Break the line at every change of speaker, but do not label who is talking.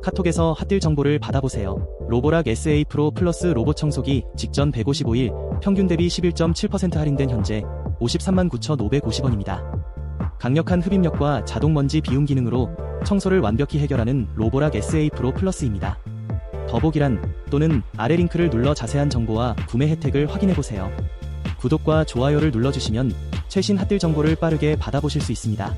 카톡에서 핫딜 정보를 받아보세요. 로보락 SA 프로 플러스 로봇 청소기 직전 155일, 평균 대비 11.7% 할인된 현재 539,550원입니다. 강력한 흡입력과 자동 먼지 비움 기능으로 청소를 완벽히 해결하는 로보락 SA 프로 플러스입니다. 더보기란 또는 아래 링크를 눌러 자세한 정보와 구매 혜택을 확인해보세요. 구독과 좋아요를 눌러주시면 최신 핫딜 정보를 빠르게 받아보실 수 있습니다.